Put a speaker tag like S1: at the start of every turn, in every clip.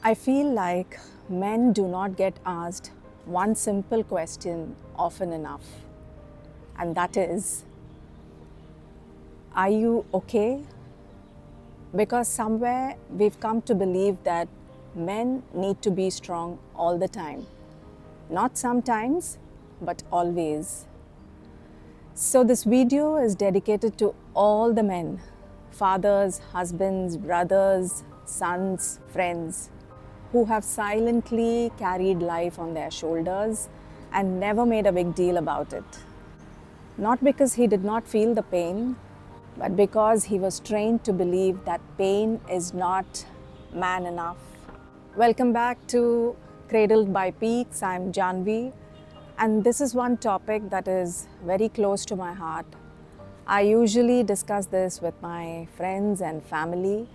S1: I feel like men do not get asked one simple question often enough, and that is, are you okay? Because somewhere we've come to believe that men need to be strong all the time. Not sometimes, but always. So this video is dedicated to all the men, fathers, husbands, brothers, sons, friends, who have silently carried life on their shoulders and never made a big deal about it. Not because he did not feel the pain, but because he was trained to believe that pain is not man enough. Welcome back to Cradled by Peaks. I'm Janvi, and this is one topic that is very close to my heart. I usually discuss this with my friends and family.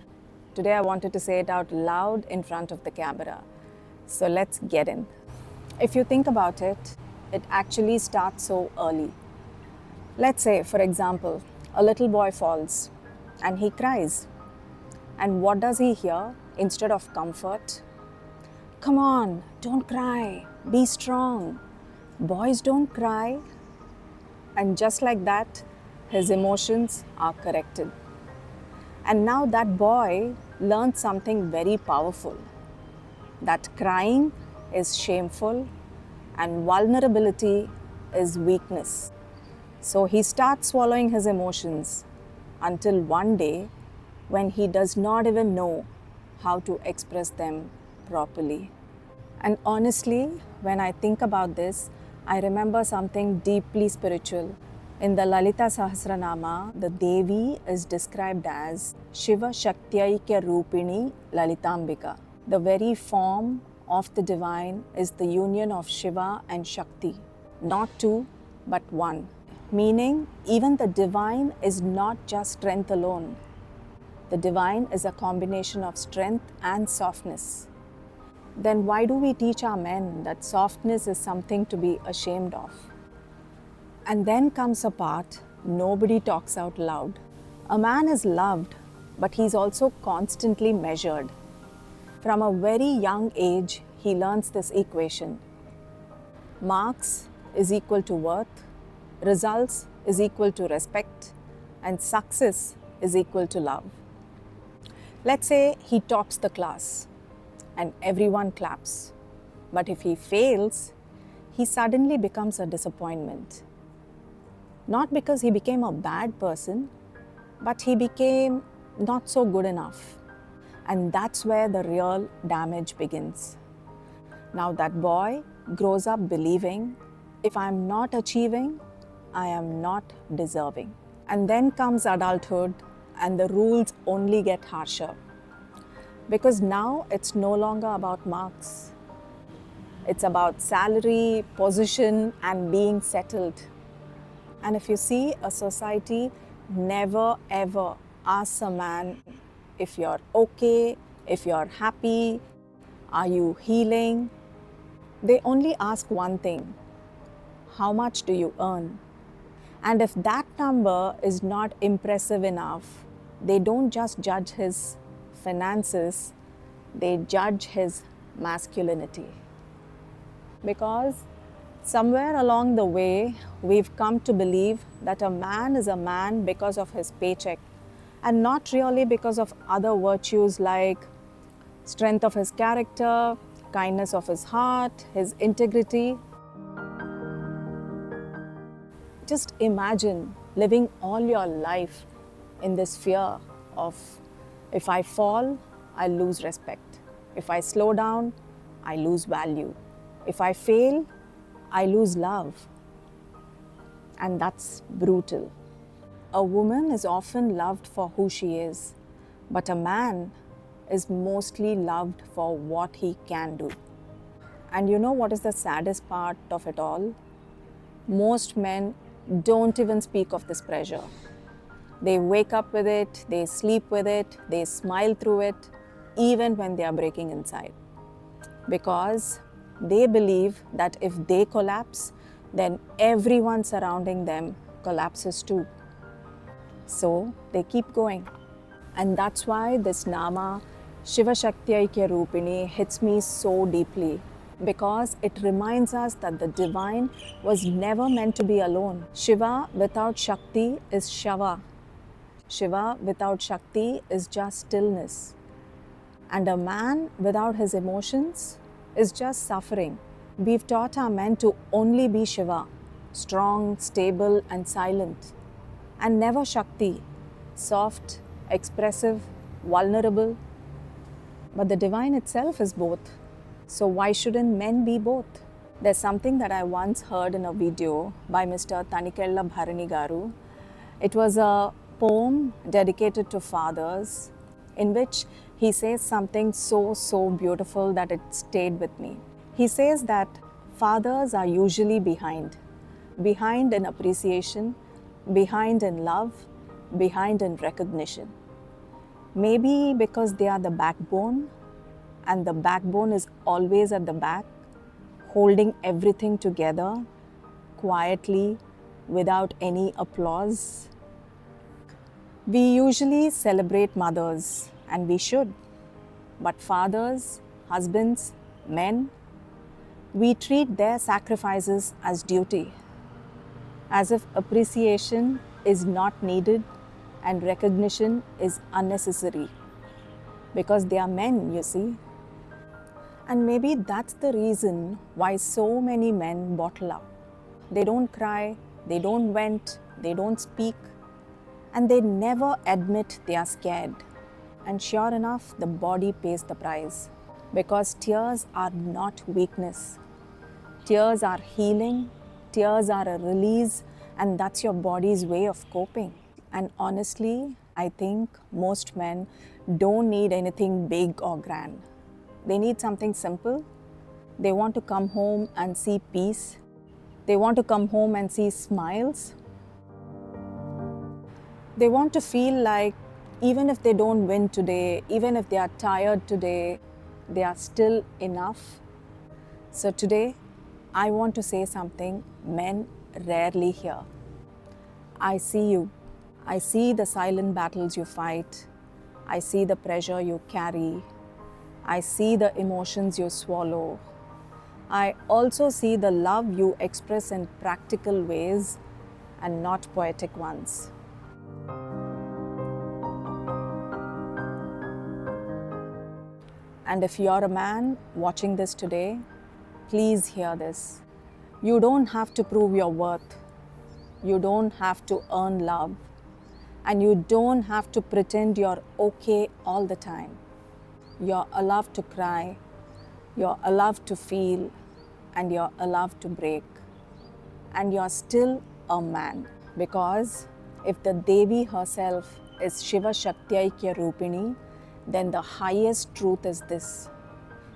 S1: Today I wanted to say it out loud in front of the camera. So let's get in. If you think about it, it actually starts so early. Let's say, for example, a little boy falls and he cries. And what does he hear instead of comfort? Come on, don't cry, be strong. Boys don't cry. And just like that, his emotions are corrected. And now that boy learned something very powerful, that crying is shameful and vulnerability is weakness. So he starts swallowing his emotions until one day when he does not even know how to express them properly. And honestly, when I think about this, I remember something deeply spiritual. In the Lalitha Sahasranamam, the Devi is described as Shiva-Shaktyaikya-rupini Lalitambika. The very form of the divine is the union of Shiva and Shakti, not two, but one. Meaning, even the divine is not just strength alone. The divine is a combination of strength and softness. Then why do we teach our men that softness is something to be ashamed of? And then comes a part nobody talks out loud. A man is loved, but he's also constantly measured. From a very young age, he learns this equation. Marks is equal to worth, results is equal to respect, and success is equal to love. Let's say he tops the class and everyone claps. But if he fails, he suddenly becomes a disappointment. Not because he became a bad person, but he became not so good enough. And that's where the real damage begins. Now that boy grows up believing, if I'm not achieving, I am not deserving. And then comes adulthood and the rules only get harsher. Because now it's no longer about marks. It's about salary, position, and being settled. And if you see, a society never ever asks a man if you're okay, if you're happy, are you healing? They only ask one thing: how much do you earn? And if that number is not impressive enough, they don't just judge his finances, they judge his masculinity. Because somewhere along the way, we've come to believe that a man is a man because of his paycheck and not really because of other virtues like strength of his character, kindness of his heart, his integrity. Just imagine living all your life in this fear of, if I fall, I lose respect. If I slow down, I lose value. If I fail, I lose love. And that's brutal. A woman is often loved for who she is, but a man is mostly loved for what he can do. And you know what is the saddest part of it all? Most men don't even speak of this pressure. They wake up with it, they sleep with it, they smile through it, even when they are breaking inside. Because they believe that if they collapse, then everyone surrounding them collapses too. So they keep going. And that's why this Nama, Shiva-Shaktyaikya-rupini hits me so deeply because it reminds us that the divine was never meant to be alone. Shiva without Shakti is Shava. Shiva without Shakti is just stillness. And a man without his emotions is just suffering. We've taught our men to only be Shiva, strong, stable, and silent, and never Shakti, soft, expressive, vulnerable. But the divine itself is both. So why shouldn't men be both? There's something that I once heard in a video by Mr. Tanikella Bharani Garu. It was a poem dedicated to fathers in which he says something so beautiful that it stayed with me. He says that fathers are usually behind in appreciation, behind in love, behind in recognition. Maybe because they are the backbone, and the backbone is always at the back, holding everything together quietly without any applause. We usually celebrate mothers, and we should. But fathers, husbands, men, we treat their sacrifices as duty, as if appreciation is not needed and recognition is unnecessary. Because they are men, you see. And maybe that's the reason why so many men bottle up. They don't cry, they don't vent, they don't speak, and they never admit they are scared. And sure enough, the body pays the price. Because tears are not weakness. Tears are healing, tears are a release, and that's your body's way of coping. And honestly, I think most men don't need anything big or grand. They need something simple. They want to come home and see peace. They want to come home and see smiles. They want to feel like even if they don't win today, even if they are tired today, they are still enough. So today, I want to say something men rarely hear. I see you. I see the silent battles you fight. I see the pressure you carry. I see the emotions you swallow. I also see the love you express in practical ways and not poetic ones. And if you're a man watching this today, please hear this. You don't have to prove your worth. You don't have to earn love. And you don't have to pretend you're okay all the time. You're allowed to cry. You're allowed to feel. And you're allowed to break. And you're still a man. Because if the Devi herself is Shiva-Shaktyaikya-rupini, then the highest truth is this,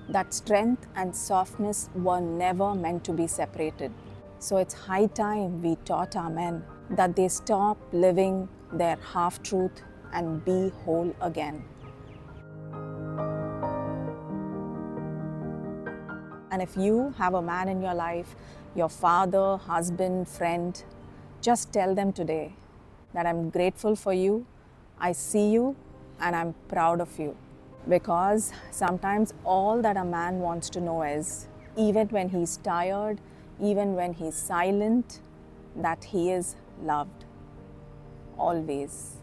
S1: that strength and softness were never meant to be separated. So it's high time we taught our men that they stop living their half-truth and be whole again. And if you have a man in your life, your father, husband, friend, just tell them today that I'm grateful for you, I see you, and I'm proud of you. Because sometimes all that a man wants to know is, even when he's tired, even when he's silent, that he is loved. Always.